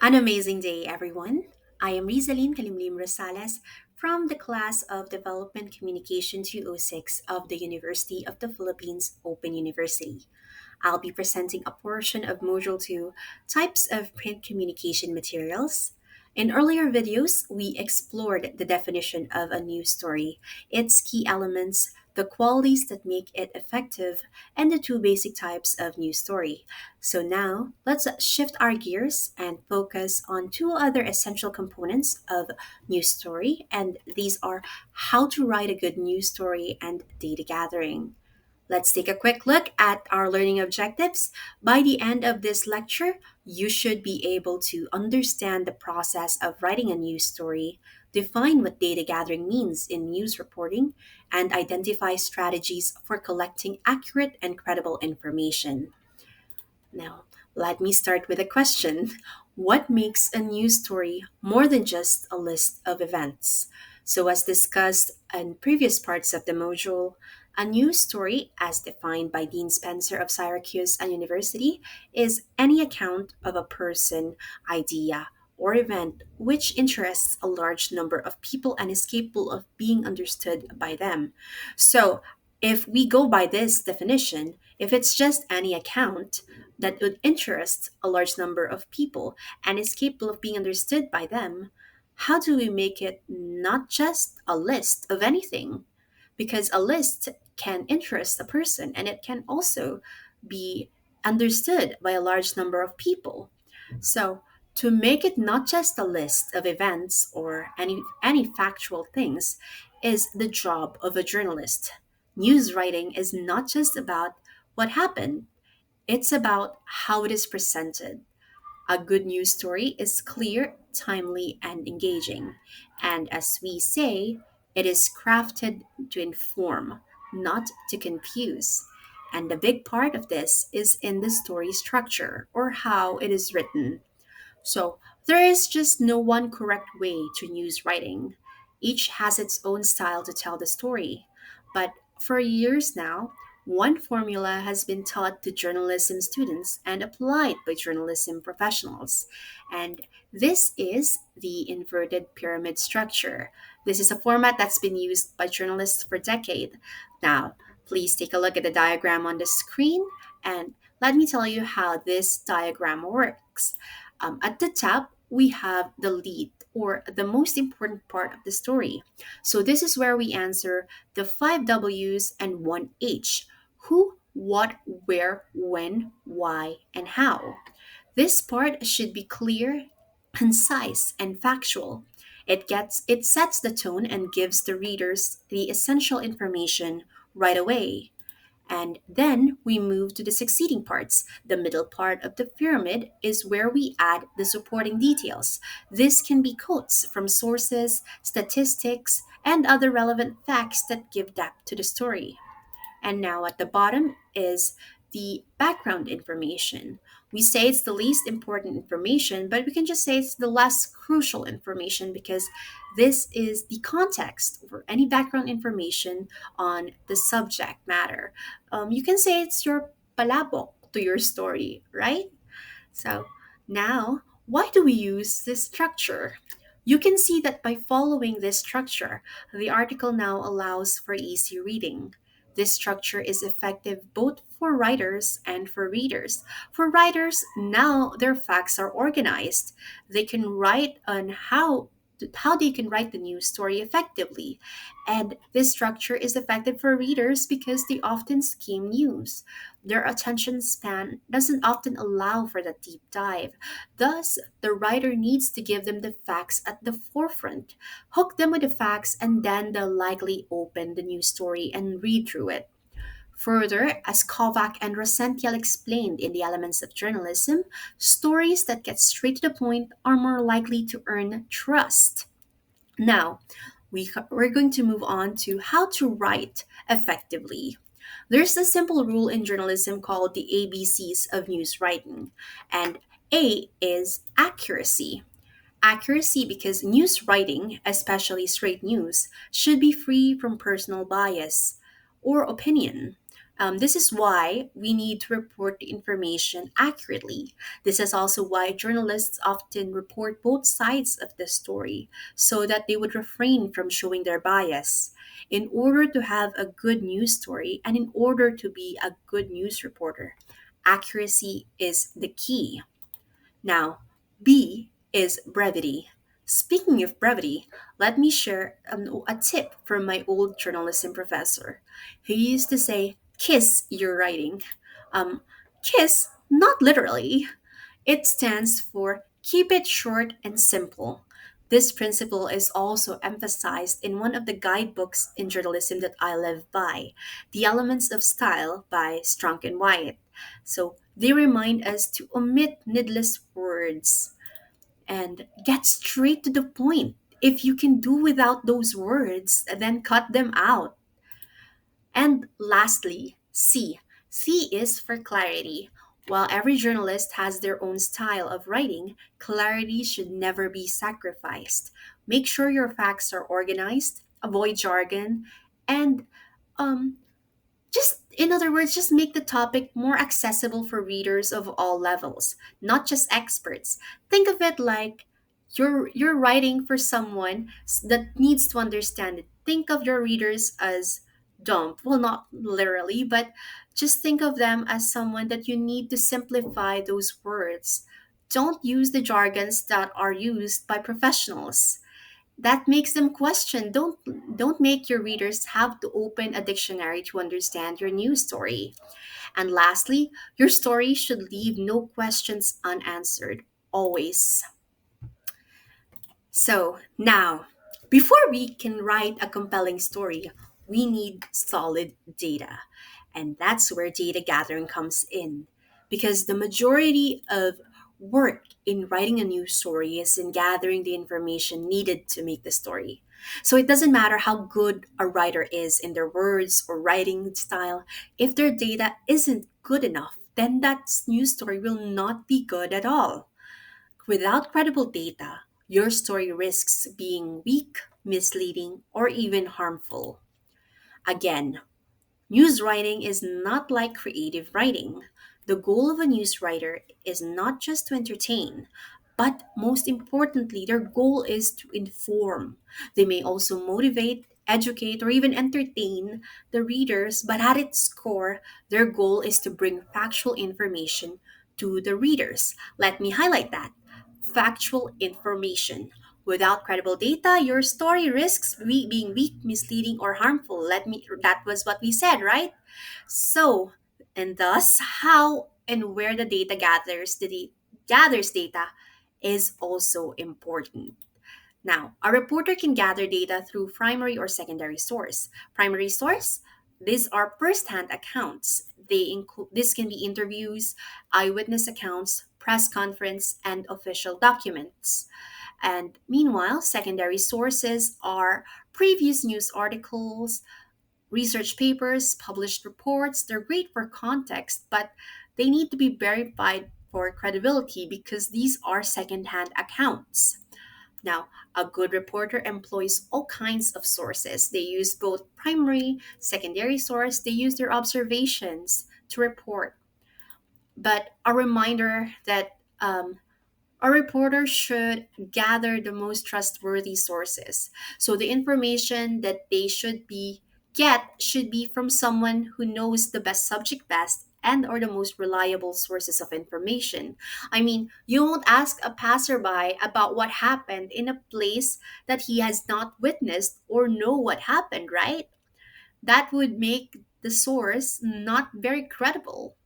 An amazing day, everyone. I am Rizalyn Kalimlim Rosales from the class of Development Communication 206 of the University of the Philippines Open University. I'll be presenting a portion of Module 2, Types of Print Communication Materials. In earlier videos, we explored the definition of a news story, its key elements, the qualities that make it effective, and the two basic types of news story. So now, let's shift our gears and focus on two other essential components of news story, and these are how to write a good news story and data gathering. Let's take a quick look at our learning objectives. By the end of this lecture, you should be able to understand the process of writing a news story, define what data gathering means in news reporting, and identify strategies for collecting accurate and credible information. Now, let me start with a question. What makes a news story more than just a list of events? So, as discussed in previous parts of the module, a news story, as defined by Dean Spencer of Syracuse and University, is any account of a person, idea, or event which interests a large number of people and is capable of being understood by them. So, if we go by this definition, if it's just any account, that would interest a large number of people and is capable of being understood by them, how do we make it not just a list of anything? Because a list can interest a person and it can also be understood by a large number of people. So, to make it not just a list of events or any factual things is the job of a journalist. News writing is not just about what happened, it's about how it is presented. A good news story is clear, timely, and engaging. And as we say, it is crafted to inform, not to confuse. And the big part of this is in the story structure or how it is written. So there is just no one correct way to news writing. Each has its own style to tell the story. But for years now, one formula has been taught to journalism students and applied by journalism professionals. And this is the inverted pyramid structure. This is a format that's been used by journalists for decades. Now, please take a look at the diagram on the screen and let me tell you how this diagram works. At the top, we have the lead or the most important part of the story. So this is where we answer the five W's and one H: who, what, where, when, why, and how. This part should be clear, concise, and factual. It sets the tone and gives the readers the essential information right away. And then we move to the succeeding parts. The middle part of the pyramid is where we add the supporting details. This can be quotes from sources, statistics, and other relevant facts that give depth to the story. And now at the bottom is the background information. We say it's the least important information, but we can just say it's the less crucial information because this is the context for any background information on the subject matter. You can say it's your palabok to your story, right? So now, why do we use this structure? You can see that by following this structure, the article now allows for easy reading. This structure is effective both for writers and for readers. For writers, now their facts are organized. They can write on how they can write the news story effectively. And this structure is effective for readers because they often skim news. Their attention span doesn't often allow for that deep dive. Thus, the writer needs to give them the facts at the forefront, hook them with the facts, and then they'll likely open the news story and read through it. Further, as Kovach and Rosenstiel explained in The Elements of Journalism, stories that get straight to the point are more likely to earn trust. Now, we're going to move on to how to write effectively. There's a simple rule in journalism called the ABCs of news writing, and A is accuracy. Accuracy because news writing, especially straight news, should be free from personal bias or opinion. This is why we need to report the information accurately. This is also why journalists often report both sides of the story so that they would refrain from showing their bias. In order to have a good news story and in order to be a good news reporter, accuracy is the key. Now, B is brevity. Speaking of brevity, let me share a tip from my old journalism professor. He used to say, kiss your writing. Um, kiss, not literally. It stands for keep it short and simple. This principle is also emphasized in one of the guidebooks in journalism that I live by, The Elements of Style by Strunk and Wyatt. So they remind us to omit needless words and get straight to the point. If you can do without those words, then cut them out. And lastly, C. C is for clarity. While every journalist has their own style of writing, clarity should never be sacrificed. Make sure your facts are organized, avoid jargon, and um, just, in other words, just make the topic more accessible for readers of all levels, not just experts. Think of it like you're writing for someone that needs to understand it. Think of your readers as dumb. Well, not literally, but just think of them as someone that you need to simplify those words. Don't use the jargons that are used by professionals. That makes them question. Don't make your readers have to open a dictionary to understand your news story. And lastly, your story should leave no questions unanswered, always. So now, before we can write a compelling story, we need solid data. And that's where data gathering comes in. Because the majority of work in writing a news story is in gathering the information needed to make the story. So it doesn't matter how good a writer is in their words or writing style, if their data isn't good enough, then that news story will not be good at all. Without credible data, your story risks being weak, misleading, or even harmful. Again, news writing is not like creative writing. The goal of a news writer is not just to entertain, but most importantly, their goal is to inform. They may also motivate, educate, or even entertain the readers, but at its core, their goal is to bring factual information to the readers. Let me highlight that factual information. Without credible data, your story risks being weak, misleading, or harmful. That was what we said, right? So, and thus how and where the gathers data is also important. Now, a reporter can gather data through primary or secondary source. Primary source, these are first-hand accounts. This can be interviews, eyewitness accounts, press conference, and official documents. And meanwhile, secondary sources are previous news articles, research papers, published reports. They're great for context, but they need to be verified for credibility because these are second-hand accounts. Now, a good reporter employs all kinds of sources. They use both primary, secondary source, they use their observations to report. But a reminder that a reporter should gather the most trustworthy sources. So the information that they should be from someone who knows the best subject best and or the most reliable sources of information. I mean, you won't ask a passerby about what happened in a place that he has not witnessed or know what happened, right? That would make the source not very credible.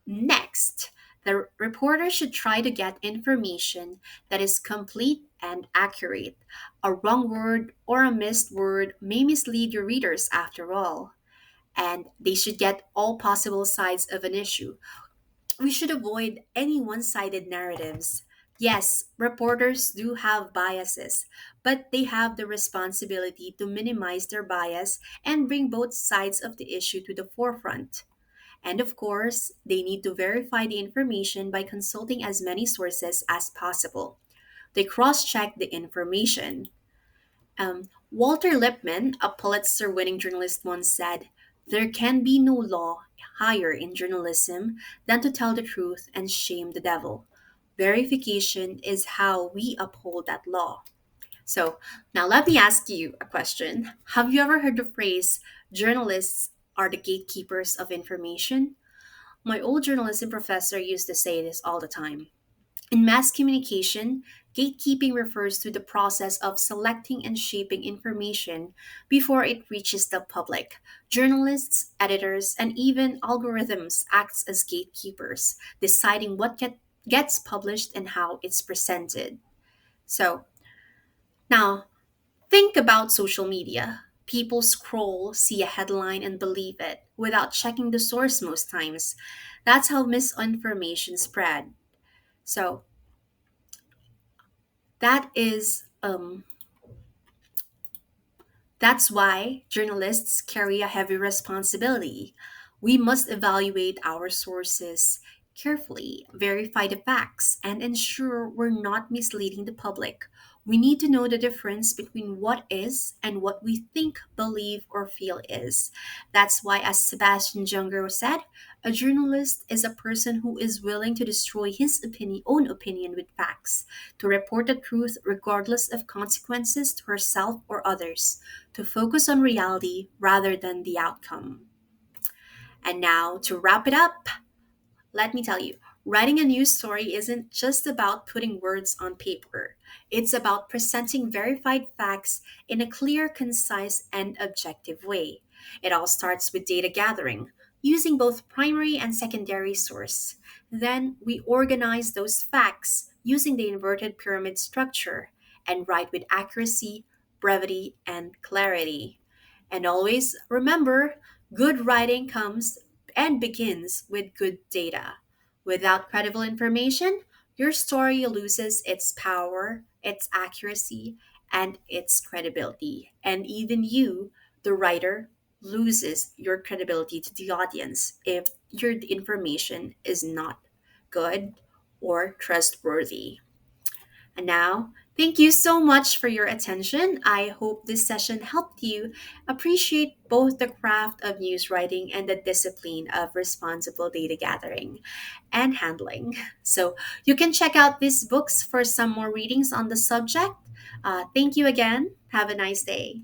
Next, the reporter should try to get information that is complete and accurate. A wrong word or a missed word may mislead your readers after all, and they should get all possible sides of an issue. We should avoid any one sided narratives. Yes, reporters do have biases, but they have the responsibility to minimize their bias and bring both sides of the issue to the forefront. And of course, they need to verify the information by consulting as many sources as possible. They cross check the information. Walter Lippmann, a Pulitzer winning journalist, once said, There can be no law higher in journalism than to tell the truth and shame the devil. Verification is how we uphold that law. So, now let me ask you a question. Have you ever heard the phrase, journalists are the gatekeepers of information? My old journalism professor used to say this all the time. In mass communication, gatekeeping refers to the process of selecting and shaping information before it reaches the public. Journalists, editors, and even algorithms act as gatekeepers, deciding gets published and how it's presented. So, now think about social media. People scroll, see a headline, and believe it without checking the source most times. That's how misinformation spread. So, that is that's why journalists carry a heavy responsibility. We must evaluate our sources carefully, verify the facts, and ensure we're not misleading the public. We need to know the difference between what is and what we think, believe, or feel is. That's why, as Sebastian Junger said, a journalist is a person who is willing to destroy his own opinion with facts, to report the truth regardless of consequences to herself or others, to focus on reality rather than the outcome. And now, to wrap it up, let me tell you, writing a news story isn't just about putting words on paper. It's about presenting verified facts in a clear, concise, and objective way. It all starts with data gathering, using both primary and secondary source. Then we organize those facts using the inverted pyramid structure and write with accuracy, brevity, and clarity. And always remember, good writing comes and begins with good data. Without credible information, your story loses its power, its accuracy, and its credibility. And even you, the writer, loses your credibility to the audience if your information is not good or trustworthy. And now, thank you so much for your attention. I hope this session helped you appreciate both the craft of news writing and the discipline of responsible data gathering and handling. So, you can check out these books for some more readings on the subject. Thank you again. Have a nice day.